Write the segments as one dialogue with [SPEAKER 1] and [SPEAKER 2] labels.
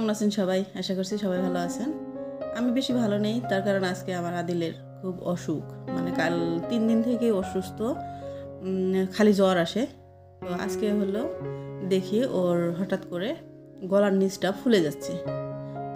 [SPEAKER 1] কেমন আছেন সবাই? আশা করছি সবাই ভালো আছেন। আমি বেশি ভালো নেই, তার কারণ আজকে আমার আদিলের খুব অসুখ, মানে কাল 3 দিন থেকে অসুস্থ, খালি জ্বর আসে। তো আজকে হলো দেখি ওর হঠাৎ করে গলার নিচটা ফুলে যাচ্ছে।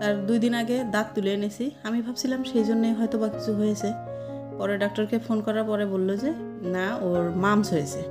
[SPEAKER 1] তার 2 দিন আগে দাঁত তুলে এনেছি, আমি ভাবছিলাম সেই জন্যই হয়তো বা কিছু হয়েছে। পরে ডাক্তারকে ফোন করার পরে বললো যে না, ওর মামস হয়েছে।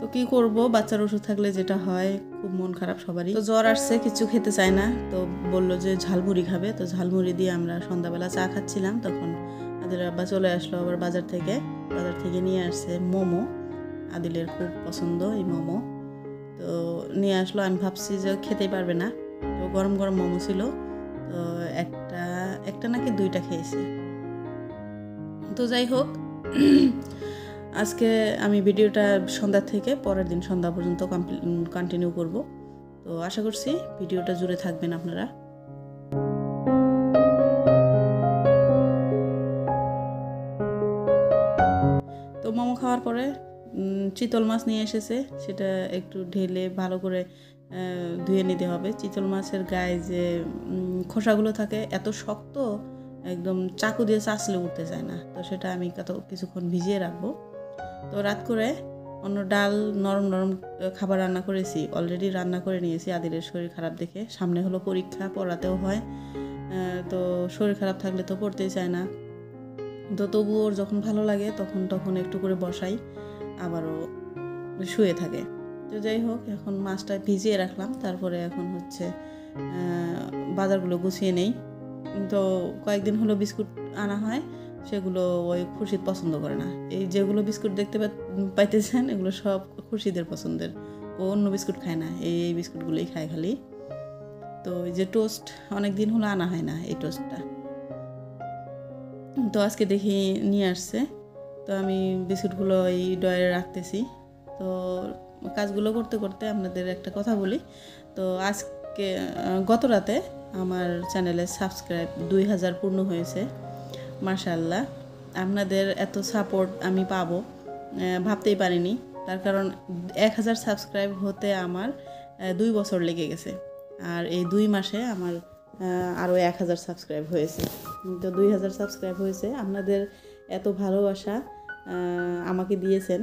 [SPEAKER 1] তো কি করব, বাচ্চার ওষুধ থাকলে যেটা হয়, খুব মন খারাপ সবারই। তো জ্বর আসছে, কিছু খেতে চায় না, তো বললো যে ঝালমুড়ি খাবে। তো ঝালমুড়ি দিয়ে আমরা সন্ধ্যাবেলা চা খাচ্ছিলাম, তখন আদিলের আব্বা চলে আসলো আবার বাজার থেকে নিয়ে আসছে মোমো। আদিলের খুব পছন্দ এই মোমো, তো নিয়ে আসলো। আমি ভাবছি যে খেতেই পারবে না, তো গরম গরম মোমো ছিল, তো একটা নাকি 2টা খেয়েছে। তো যাই হোক, আজকে আমি ভিডিওটা সন্ধ্যা থেকে পরের দিন সন্ধ্যা পর্যন্ত কন্টিনিউ করব। তো আশা করছি ভিডিওটা জুড়ে থাকবেন আপনারা। তো মোমো খাওয়ার পরে চিতল মাছ নিয়ে এসেছে, সেটা একটু ঢেলে ভালো করে ধুয়ে নিতে হবে। চিতল মাছের গায়ে যে খোসাগুলো থাকে এত শক্ত, একদম চাকু দিয়ে চাচলে উঠতে চায় না, তো সেটা আমি কিছুক্ষণ ভিজিয়ে রাখবো। তো রাত করে অন্য ডাল, নরম নরম খাবার রান্না করেছি, অলরেডি রান্না করে নিয়েছি। আদিলের শরীর খারাপ দেখে, সামনে হলো পরীক্ষা, পড়াতেও হয়, তো শরীর খারাপ থাকলে তো পড়তেই চায় না। তো তবু ওর যখন ভালো লাগে তখন একটু করে বসাই, আবারও শুয়ে থাকে। তো যাই হোক, এখন মাছটা ভিজিয়ে রাখলাম, তারপরে এখন হচ্ছে বাজারগুলো গুছিয়ে নেই। তো কয়েকদিন হলো বিস্কুট আনা হয়, সেগুলো ওই খুরশিদ পছন্দ করে না। এই যেগুলো বিস্কুট দেখতে পাইতেছেন, এগুলো সব খুরশিদের পছন্দের, ও অন্য বিস্কুট খায় না, এই বিস্কুটগুলোই খায় খালি। তো এই যে টোস্ট অনেক দিন হলো আনা হয় না, এই টোস্টটা তো আজকে দেখি নিয়ে আসছে। তো আমি বিস্কুটগুলো এই ডয়ারে রাখতেছি। তো কাজগুলো করতে করতে আপনাদের একটা কথা বলি। তো আজকে গত রাতে আমার চ্যানেলে সাবস্ক্রাইব 2000 পূর্ণ হয়েছে। মাশাআল্লাহ, আপনাদের এত সাপোর্ট আমি পাবো ভাবতেই পারিনি। তার কারণ 1000 সাবস্ক্রাইব হতে আমার 2 বছর লেগে গেছে, আর এই 2 মাসে আমার আরও 1000 সাবস্ক্রাইব হয়েছে। তো 2000 সাবস্ক্রাইব হয়েছে। আপনাদের এত ভালোবাসা আমাকে দিয়েছেন,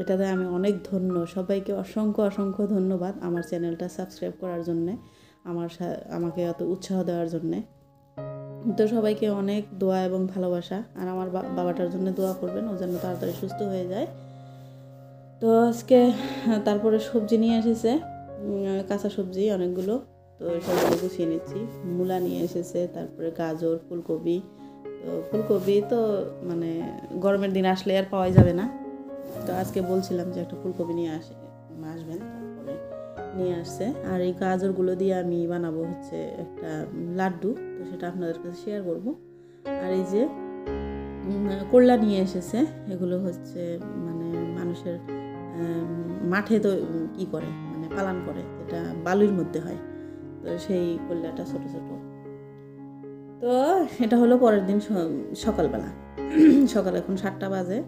[SPEAKER 1] এটাতে আমি অনেক ধন্য। সবাইকে অসংখ্য অসংখ্য ধন্যবাদ আমার চ্যানেলটা সাবস্ক্রাইব করার জন্যে, আমাকে এত উৎসাহ দেওয়ার জন্যে। তো সবাইকে অনেক দোয়া এবং ভালোবাসা, আর আমার বাবাটার জন্য দোয়া করবেন, ও যেন তাড়াতাড়ি সুস্থ হয়ে যায়। তো আজকে তারপরে সবজি নিয়ে এসেছে, কাঁচা সবজি অনেকগুলো, তো সবগুলো গুছিয়ে নিচ্ছি। মূলা নিয়ে এসেছে, তারপরে গাজর, ফুলকপি। তো ফুলকপি তো মানে গরমের দিন আসলে আর পাওয়াই যাবে না, তো আজকে বলছিলাম যে একটা ফুলকপি নিয়ে আসবেন, তারপরে নিয়ে আসছে। আর এই গাজরগুলো দিয়ে আমি বানাবো হচ্ছে একটা লাড্ডু, তো সেটা আপনাদের কাছে শেয়ার করব। আর এই যে করলা নিয়ে এসেছে, এগুলো হচ্ছে মানে মানুষের মাঠে তো কি করে, মানে পালন করে, এটা বালুর মধ্যে হয়, তো সেই করলাটা ছোট ছোট। তো এটা হলো পরের দিন সকালবেলা। সকাল এখন 7টা বাজে,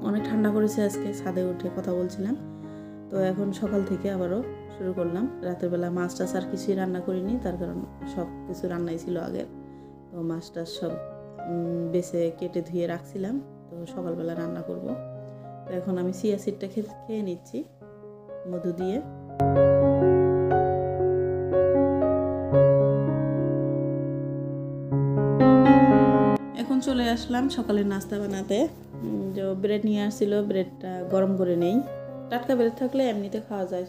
[SPEAKER 1] অনেক ঠান্ডা করেছে আজকে, ছাদে উঠে কথা বলছিলাম। তো এখন সকাল থেকে আবারও শুরু করলাম। রাতের বেলা মাছ টাছ আর কিছুই রান্না করিনি, তার কারণ সব কিছু রান্নাই ছিল আগের। তো মাছ টাছ সব বেছে কেটে ধুয়ে রাখছিলাম, তো সকালবেলা রান্না করব। তো এখন আমি চিয়া সিডটা খেয়ে নিচ্ছি মধু দিয়ে। এখন চলে আসলাম সকালের নাস্তা বানাতে। যে ব্রেড নিয়ে আসছিল, ব্রেডটা গরম করে নেই। টাটকা ব্রেড থাকলে এমনিতে খাওয়া যায়,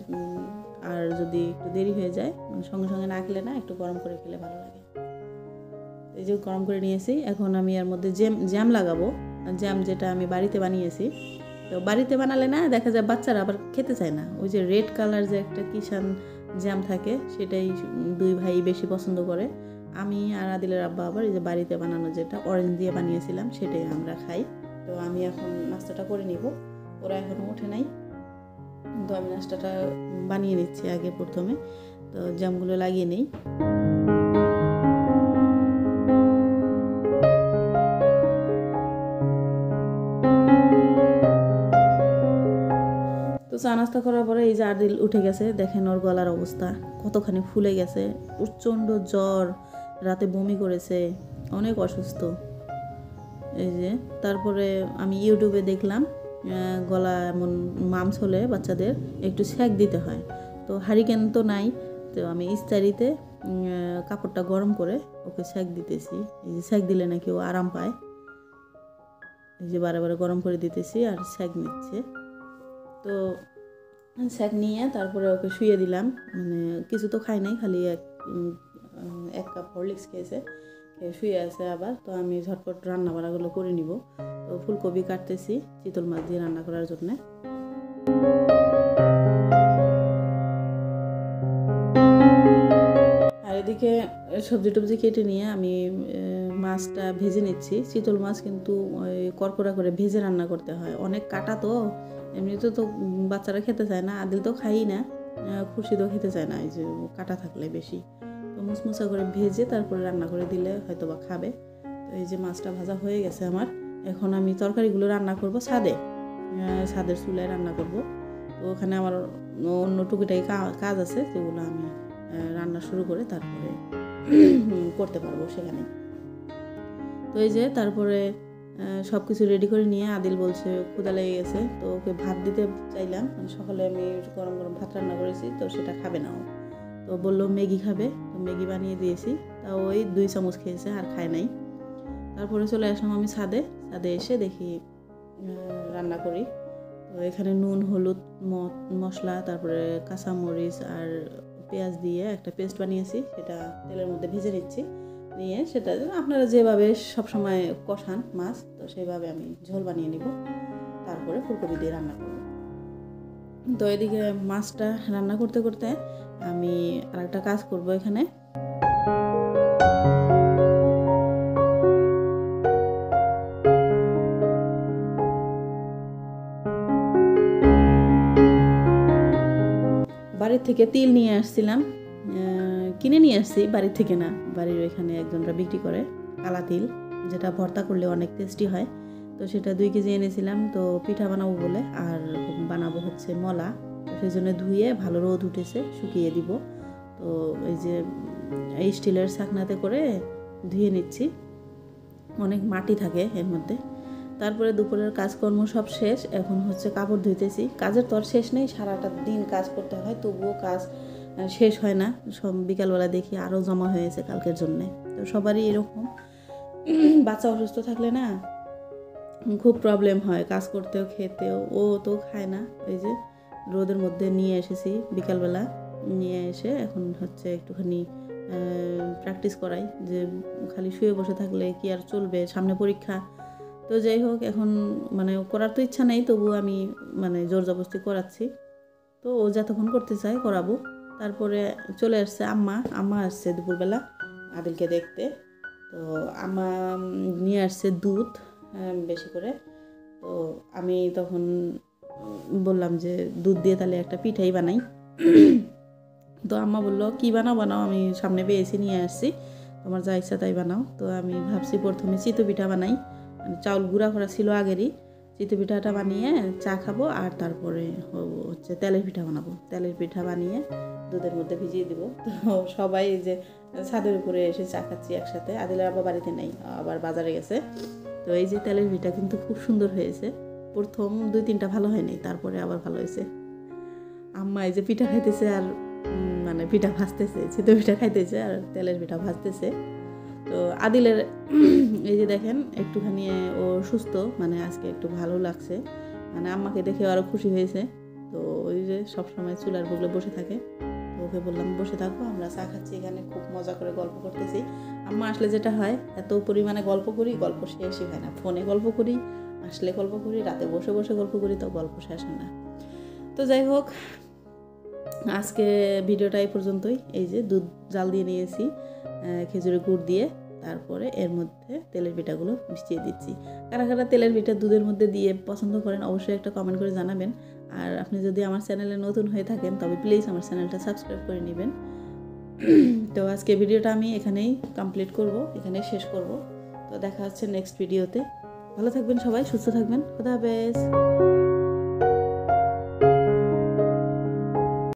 [SPEAKER 1] আর যদি একটু দেরি হয়ে যায়, মানে সঙ্গে সঙ্গে না খেলে না, একটু গরম করে খেলে ভালো লাগে। এই যে গরম করে নিয়েছি, এখন আমি এর মধ্যে জ্যাম লাগাবো। জ্যাম যেটা আমি বাড়িতে বানিয়েছি। তো বাড়িতে বানালে না দেখা যায় বাচ্চারা আবার খেতে চায় না, ওই যে রেড কালার যে একটা কিষান জ্যাম থাকে, সেটাই 2 ভাই বেশি পছন্দ করে। আমি আর আদিলের আব্বা আবার এই যে বাড়িতে বানানো যেটা অরেঞ্জ দিয়ে বানিয়েছিলাম, সেটাই আমরা খাই। তো আমি এখন নাস্তাটা করে নিব, ওরা এখনও ওঠে নাই। তো আমি নাস্তাটা বানিয়ে নিচ্ছি আগে প্রথমে, তো জ্যামগুলো লাগিয়ে নেই। তো চা নাস্তা করার পরে এই যে আদিল উঠে গেছে, দেখেন ওর গলার অবস্থা কতখানি ফুলে গেছে, প্রচণ্ড জ্বর, রাতে বমি করেছে, অনেক অসুস্থ। এই যে তারপরে আমি ইউটিউবে দেখলাম গলা এমন মামস হলে বাচ্চাদের একটু সেঁক দিতে হয়। তো হারিকেন তো নাই, তো আমি ইস্তারিতে কাপড়টা গরম করে ওকে সেঁক দিতেছি। এই যে সেঁক দিলে নাকি ও আরাম পায়। এই যে বারে বারে গরম করে দিতেছি আর সেঁক নিচ্ছে। তো সেঁক নিয়ে তারপরে ওকে শুয়ে দিলাম। মানে কিছু তো খাই নাই, খালি এক কাপ হরলিক্স খেয়েছে, শুয়ে আছে আবার। তো আমি ঝটপট রান্না বান্নাগুলো করে নিব। তো ফুলকপি কাটতেছি চিতল মাছ দিয়ে রান্না করার জন্যে। আর এদিকে সবজি টবজি কেটে নিয়ে আমি মাছটা ভেজে নিচ্ছি। চিতল মাছ কিন্তু ওই কড়কড়া করে ভেজে রান্না করতে হয়, অনেক কাটা তো, এমনিতে তো বাচ্চারা খেতে চায় না, আদিল তো খাই না, খুশিতেও খেতে চায় না এই যে কাটা থাকলে বেশি। তো মুচমুচা করে ভেজে তারপরে রান্না করে দিলে হয়তো বা খাবে। তো এই যে মাছটা ভাজা হয়ে গেছে আমার। এখন আমি তরকারিগুলো রান্না করব ছাদের চুলায় রান্না করব। তো ওখানে আমার অন্য টুকিটাকি কাজ আছে, যেগুলো আমি রান্না শুরু করে তারপরে করতে পারবো সেখানে। তো এই যে তারপরে সব কিছু রেডি করে নিয়ে আদিল বলছে ক্ষুধা লেগে গেছে, তো ওকে ভাত দিতে চাইলাম। সকালে আমি গরম গরম ভাত রান্না করেছি, তো সেটা খাবে না ও, তো বললো ম্যাগি খাবে, তো ম্যাগি বানিয়ে দিয়েছি। তা ওই 2 চামচ খেয়েছে, আর খায় নাই। তারপরে চলে আসলাম আমি ছাদে এসে দেখি রান্না করি। তো এখানে নুন, হলুদ, মশলা, তারপরে কাঁচামরিচ আর পেঁয়াজ দিয়ে একটা পেস্ট বানিয়েছি, সেটা তেলের মধ্যে ভেজে নিচ্ছি। নিয়ে সেটা আপনারা যেভাবে সবসময় কষান মাছ, তো সেইভাবে আমি ঝোল বানিয়ে নিব, তারপরে ফুলকপি দিয়ে রান্না করব। তো এদিকে মাছটা রান্না করতে করতে আমি আরেকটা কাজ করব এখানে। বাড়ির থেকে তিল নিয়ে আসছিলাম, কিনে নিয়ে আসছি, বাড়ির থেকে না, বাড়ির ওইখানে একজনরা বিক্রি করে কালা তিল, যেটা ভর্তা করলে অনেক টেস্টি হয়। তো সেটা 2 কেজি এনেছিলাম। তো পিঠা বানাবো বলে, আর বানাবো হচ্ছে মলা, তো সেই জন্য ধুয়ে ভালো রোদ উঠেছে শুকিয়ে দিব। তো এই যে এই স্টিলের ছাকনাতে করে ধুয়ে নিচ্ছি, অনেক মাটি থাকে এর মধ্যে। তারপরে দুপুরের কাজকর্ম সব শেষ, এখন হচ্ছে কাপড় ধুইতেছি। কাজের তো আর শেষ নেই, সারাটা দিন কাজ করতে হয়, তবুও কাজ শেষ হয় না। সব বিকালবেলা দেখি আরও জমা হয়েছে কালকের জন্যে। তো সবারই এরকম, বাচ্চা অসুস্থ থাকলে না খুব প্রবলেম হয় কাজ করতেও খেতেও। ও তো খায় না। এই যে রোদের মধ্যে নিয়ে এসেছি বিকালবেলা, নিয়ে এসে এখন হচ্ছে একটুখানি প্র্যাকটিস করাই, যে খালি শুয়ে বসে থাকলে কি আর চলবে, সামনে পরীক্ষা। তো যাই হোক, এখন মানে করার তো ইচ্ছা নেই, তবু আমি মানে জোর জবরদস্তি করাচ্ছি। তো ও যতক্ষণ করতে চায় করাবো। তারপরে চলে আসছে আম্মা আসছে দুপুরবেলা আদিলকে দেখতে। তো আম্মা নিয়ে আসছে দুধ বেশি করে। তো আমি তখন বললাম যে দুধ দিয়ে তাহলে একটা পিঠাই বানাই। তো আম্মা বললো কি বানাও, আমি সামনে পেয়েছি নিয়ে আসছি, তোমার যা ইচ্ছা তাই বানাও। তো আমি ভাবছি প্রথমে চিতই পিঠা বানাই, চাউল গুঁড়া করা ছিল আগেরই। চিতই পিঠাটা বানিয়ে চা খাবো, আর তারপরে হচ্ছে তেলের পিঠা বানাবো। তেলের পিঠা বানিয়ে দুধের মধ্যে ভিজিয়ে দেবো। তো সবাই এই যে ছাদের উপরে এসে চা খাচ্ছি একসাথে। আদিলের আবার বাড়িতে নেই, আবার বাজারে গেছে। তো এই যে তেলের পিঠা কিন্তু খুব সুন্দর হয়েছে। প্রথম 2-3টা ভালো হয়নি, তারপরে আবার ভালো হয়েছে। আম্মা এই যে পিঠা খাইতেছে, আর মানে পিঠা ভাজতেছে, চিতই পিঠা খাইতেছে আর তেলের পিঠা ভাজতেছে। তো আদিলের এই যে দেখেন একটুখানি ও সুস্থ, মানে আজকে একটু ভালো লাগছে, মানে আম্মাকে দেখে আরও খুশি হয়েছে। তো ওই যে সবসময় চুলার বগলে বসে থাকে, তো ওকে বললাম বসে থাকবো, আমরা চা খাচ্ছি এখানে, খুব মজা করে গল্প করতেছি। আম্মা আসলে যেটা হয়, এত পরিমাণে গল্প করি, গল্প শেষই হয় না। ফোনে গল্প করি, আসলে গল্প করি, রাতে বসে বসে গল্প করি, তো গল্প শেষ হয় না। তো যাই হোক, আজকে ভিডিওটা এই পর্যন্তই। এই যে দুধ জাল দিয়ে নিয়েছি খেজুরের গুড় দিয়ে, তারপরে এর মধ্যে তেলের পিঠাগুলো মিশিয়ে দিচ্ছি। কারা কারা তেলের পিঠা দুধের মধ্যে দিয়ে পছন্দ করেন অবশ্যই একটা কমেন্ট করে জানাবেন। আর আপনি যদি আমার চ্যানেলে নতুন হয়ে থাকেন তবে প্লিজ আমার চ্যানেলটা সাবস্ক্রাইব করে নেবেন। তো আজকে ভিডিওটা আমি এখানেই কমপ্লিট করব, এখানেই শেষ করব। তো দেখা হচ্ছে নেক্সট ভিডিওতে। ভালো থাকবেন সবাই, সুস্থ থাকবেন, খোদা হাফেজ।